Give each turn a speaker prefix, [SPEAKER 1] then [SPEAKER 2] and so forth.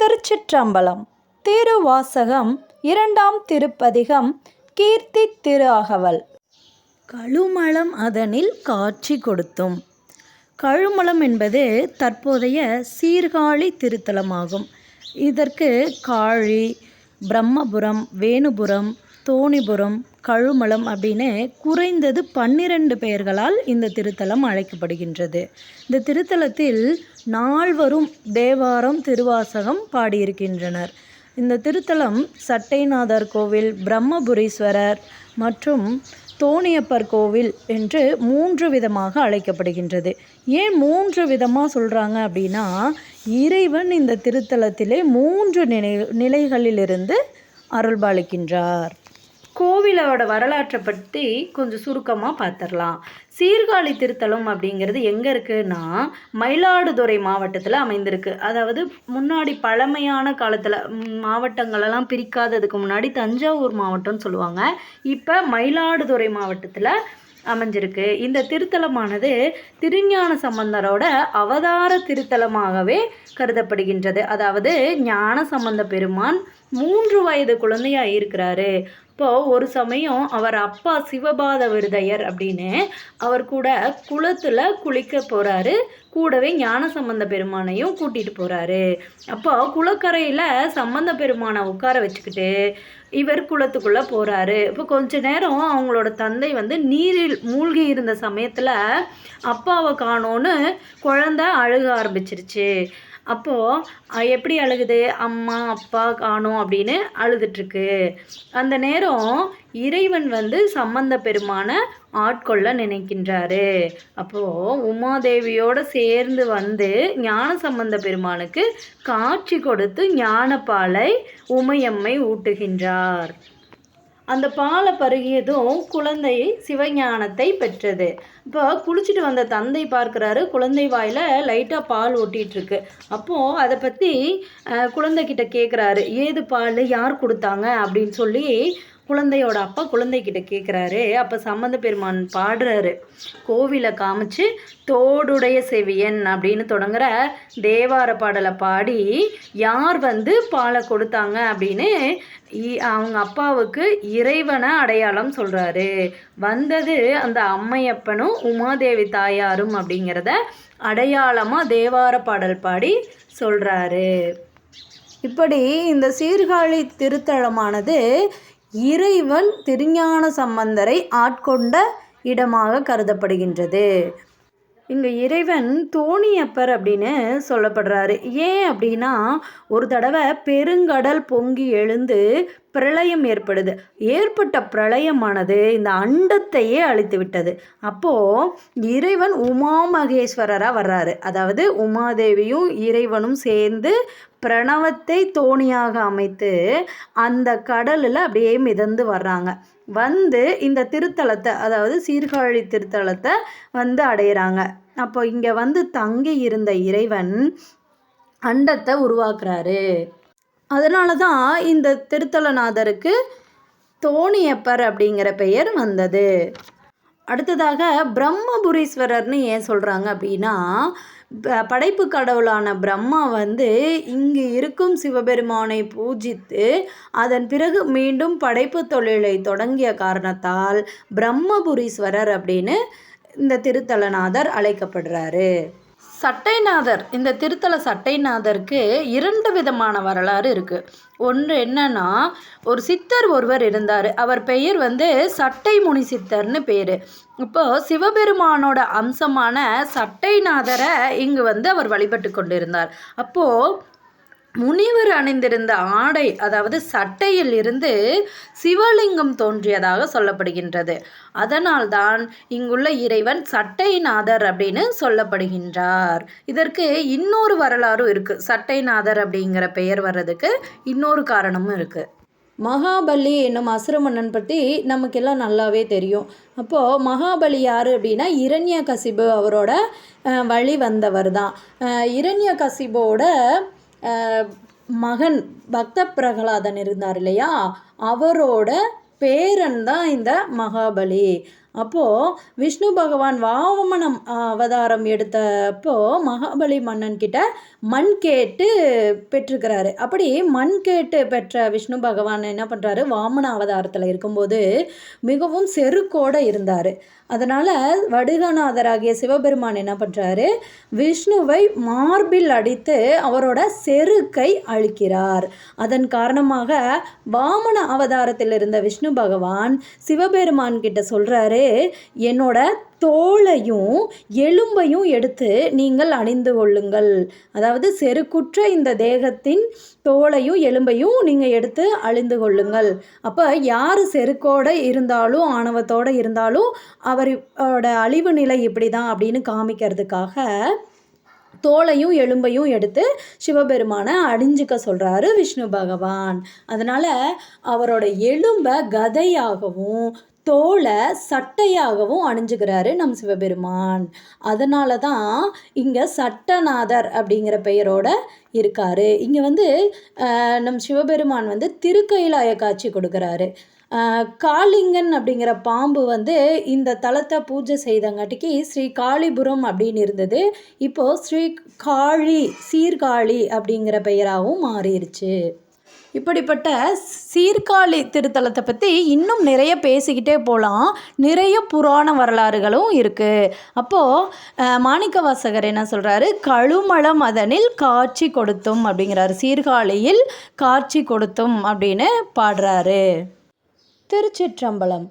[SPEAKER 1] திருச்சிற்றம்பலம். திருவாசகம். இரண்டாம் திருப்பதிகம். கீர்த்தி திரு அகவல். கழுமலம் அதனில் காட்சி கொடுத்தும். கழுமலம் என்பது தற்போதைய சீர்காழி திருத்தலமாகும். இதற்கு காழி, பிரம்மபுரம், வேணுபுரம், தோணிபுரம், கழுமலம் அப்படின்னு குறைந்தது 12 பெயர்களால் இந்த திருத்தலம் அழைக்கப்படுகின்றது. இந்த திருத்தலத்தில் நால்வரும் தேவாரம், திருவாசகம் பாடியிருக்கின்றனர். இந்த திருத்தலம் சட்டைநாதர் கோவில், பிரம்மபுரீஸ்வரர் மற்றும் தோணியப்பர் கோவில் என்று 3 விதமாக அழைக்கப்படுகின்றது. ஏன் 3 விதமாக சொல்கிறாங்க அப்படின்னா, இறைவன் இந்த திருத்தலத்திலே 3 நிலைகளிலிருந்து அருள்பாலிக்கின்றார். கோவிலோட வரலாற்றை பற்றி கொஞ்சம் சுருக்கமாக பார்த்துடலாம். சீர்காழி திருத்தலம் அப்படிங்கிறது எங்கே இருக்குன்னா, மயிலாடுதுறை மாவட்டத்தில் அமைந்திருக்கு. அதாவது முன்னாடி பழமையான காலத்தில் மாவட்டங்களெல்லாம் பிரிக்காததுக்கு முன்னாடி தஞ்சாவூர் மாவட்டம்னு சொல்லுவாங்க. இப்போ மயிலாடுதுறை மாவட்டத்தில் அமைஞ்சிருக்கு. இந்த திருத்தலமானது திருஞான சம்பந்தரோட அவதார திருத்தலமாகவே கருதப்படுகின்றது. அதாவது ஞான சம்பந்த பெருமான் 3 வயது குழந்தையாக இருக்கிறாரு. இப்போது ஒரு சமயம் அவர் அப்பா சிவபாத விருதையர் அப்படின்னு அவர் கூட குளத்தில் குளிக்க போகிறாரு. கூடவே ஞான சம்பந்த பெருமானையும் கூட்டிகிட்டு போகிறாரு. அப்போ குளக்கரையில் சம்பந்த பெருமானை உட்கார வச்சுக்கிட்டு இவர் குளத்துக்குள்ளே போகிறாரு. இப்போ கொஞ்ச நேரம் அவங்களோட தந்தை நீரில் மூழ்கி இருந்த சமயத்தில் அப்பாவை காணோன்னு குழந்தை அழுக ஆரம்பிச்சிருச்சு. அப்போது எப்படி அழுகுது? அம்மா அப்பா காணோம் அப்படின்னு அழுதுட்டுருக்கு. அந்த நேரம் இறைவன் சம்பந்த பெருமானை ஆட்கொள்ள நினைக்கின்றாரு. அப்போது உமாதேவியோடு சேர்ந்து ஞான சம்பந்த பெருமானுக்கு காட்சி கொடுத்து ஞானப்பாலை உமையம்மை ஊட்டுகின்றார். அந்த பாலை பருகியதும் குழந்தை சிவஞானத்தை பெற்றது. இப்போ குளிச்சுட்டு வந்த தந்தை பார்க்குறாரு, குழந்தை வாயில் லைட்டாக பால் ஒட்டிகிட்ருக்கு. அப்போது அதை பற்றி குழந்தைகிட்ட கேட்குறாரு, ஏது பால், யார் கொடுத்தாங்க அப்படின்னு சொல்லி குழந்தையோட அப்பா குழந்தைகிட்ட கேட்குறாரு. அப்போ சம்பந்த பெருமான் பாடுறாரு. கோவிலை காமிச்சு தோடுடைய செவியன் அப்படின்னு தொடங்குற தேவார பாடலை பாடி யார் பாலை கொடுத்தாங்க அப்படின்னு அவங்க அப்பாவுக்கு இறைவனை அடையாளம் சொல்கிறாரு. வந்தது அந்த அம்மையப்பனும் உமாதேவி தாயாரும் அப்படிங்கிறத அடையாளமாக தேவார பாடல் பாடி சொல்கிறாரு. இப்படி இந்த சீர்காழி திருத்தலமானது இறைவன் திருஞான சம்பந்தரை ஆட்கொண்ட இடமாக கருதப்படுகின்றது. இங்கே இறைவன் தோணியப்பர் அப்படின்னு சொல்லப்படுறாரு. ஏன் அப்படின்னா, ஒரு தடவை பெருங்கடல் பொங்கி எழுந்து பிரளயம் ஏற்படுது. ஏற்பட்ட பிரளயமானது இந்த அண்டத்தையே அழித்து விட்டது. அப்போது இறைவன் உமா மகேஸ்வரராக வர்றாரு. அதாவது உமாதேவியும் இறைவனும் சேர்ந்து பிரணவத்தை தோணியாக அமைத்து அந்த கடலில் அப்படியே மிதந்து வர்றாங்க. இந்த திருத்தலத்தை, அதாவது சீர்காழி திருத்தலத்தை அடையிறாங்க. அப்போ இங்கே தங்கி இருந்த இறைவன் அண்டத்தை உருவாக்குறாரு. அதனால தான் இந்த திருத்தலநாதருக்கு தோணியப்பர் அப்படிங்கிற பெயர் வந்தது. அடுத்ததாக பிரம்மபுரீஸ்வரர்னு ஏன் சொல்கிறாங்க அப்படின்னா, படைப்பு கடவுளான பிரம்மா இங்கு இருக்கும் சிவபெருமானை பூஜித்து அதன் பிறகு மீண்டும் படைப்பு தொழிலை தொடங்கிய காரணத்தால் பிரம்மபுரீஸ்வரர் அப்படின்னு இந்த திருத்தலநாதர் அழைக்கப்படுறாரு. சட்டைநாதர், இந்த திருத்தல சட்டைநாதருக்கு 2 விதமான வரலாறு இருக்குது. ஒன்று என்னன்னா, ஒரு சித்தர் ஒருவர் இருந்தார். அவர் பெயர் சட்டை முனி சித்தர்னு பேர். இப்போது சிவபெருமானோட அம்சமான சட்டைநாதரை இங்கு அவர் வழிபட்டு கொண்டிருந்தார். அப்போது முனிவர் அணிந்திருந்த ஆடை, அதாவது சட்டையில் இருந்து சிவலிங்கம் தோன்றியதாக சொல்லப்படுகின்றது. அதனால்தான் இங்குள்ள இறைவன் சட்டைநாதர் அப்படின்னு சொல்லப்படுகின்றார். இதற்கு இன்னொரு வரலாறும் இருக்குது. சட்டைநாதர் அப்படிங்கிற பெயர் வர்றதுக்கு இன்னொரு காரணமும் இருக்குது. மகாபலி என்னும் அசுர மன்னன் பற்றி நமக்கெல்லாம் நல்லாவே தெரியும். அப்போது மகாபலி யார் அப்படின்னா, இரண்யகசிபு அவரோட வழி வந்தவர் தான். இரண்யகசிபோட மகன் பக்த பிரகலாதன் இருந்தார் இல்லையா, அவரோட பேரன் தான் இந்த மகாபலி. அப்போது விஷ்ணு பகவான் வாமனம் அவதாரம் எடுத்தப்போ மகாபலி மன்னன் கிட்ட மண் கேட்டு பெற்றிருக்கிறாரு. அப்படி மண் கேட்டு பெற்ற விஷ்ணு பகவான் என்ன பண்ணுறாரு, வாமன அவதாரத்தில் இருக்கும்போது மிகவும் செருக்கோடு இருந்தார். அதனால் வடுகநாதராகிய சிவபெருமான் என்ன பண்ணுறாரு, விஷ்ணுவை மார்பில் அடித்து அவரோட செருக்கை அழிக்கிறார். அதன் காரணமாக வாமன அவதாரத்தில் இருந்த விஷ்ணு பகவான் சிவபெருமான் கிட்ட சொல்கிறாரு, என்னோட தோலையும் எலும்பையும் எடுத்து நீங்கள் அணிந்து கொள்ளுங்கள். அதாவது செருக்குற்ற இந்த தேகத்தின் தோலையும் எலும்பையும் நீங்கள் எடுத்து அழிந்து கொள்ளுங்கள். அப்போ யார் செருக்கோடு இருந்தாலும் ஆணவத்தோடு இருந்தாலும் அவரோட அழிவு நிலை இப்படி தான் அப்படின்னு காமிக்கிறதுக்காக தோலையும் எலும்பையும் எடுத்து சிவபெருமானை அணிஞ்சிக்க சொல்கிறாரு விஷ்ணு பகவான். அதனால் அவரோட எலும்பை கதையாகவும் தோலை சட்டையாகவும் அணிஞ்சுக்கிறாரு நம் சிவபெருமான். அதனால தான் இங்கே சட்டநாதர் அப்படிங்கிற பெயரோட இருக்கார். இங்கே நம் சிவபெருமான் திருக்கைலாய காட்சி கொடுக்குறாரு. காளிங்கன் அப்படிங்கிற பாம்பு இந்த தலத்தை பூஜை செய்தங்காட்டிக்கு ஸ்ரீ காளிபுரம் அப்படின்னு இருந்தது. இப்போது ஸ்ரீ காளி சீர்காழி அப்படிங்கிற பெயராகவும் மாறிடுச்சு. இப்படிப்பட்ட சீர்காழி திருத்தலத்தை பற்றி இன்னும் நிறைய பேசிக்கிட்டே போகலாம். நிறைய புராண வரலாறுகளும் இருக்குது. அப்போது மாணிக்கவாசகர் என்ன சொல்கிறாரு, கழுமலம் அதனில் காட்சி கொடுத்தும் அப்படிங்கிறாரு. சீர்காழியில் காட்சி கொடுத்தும் அப்படின்னு பாடுறாரு. திருச்சிற்றம்பலம்.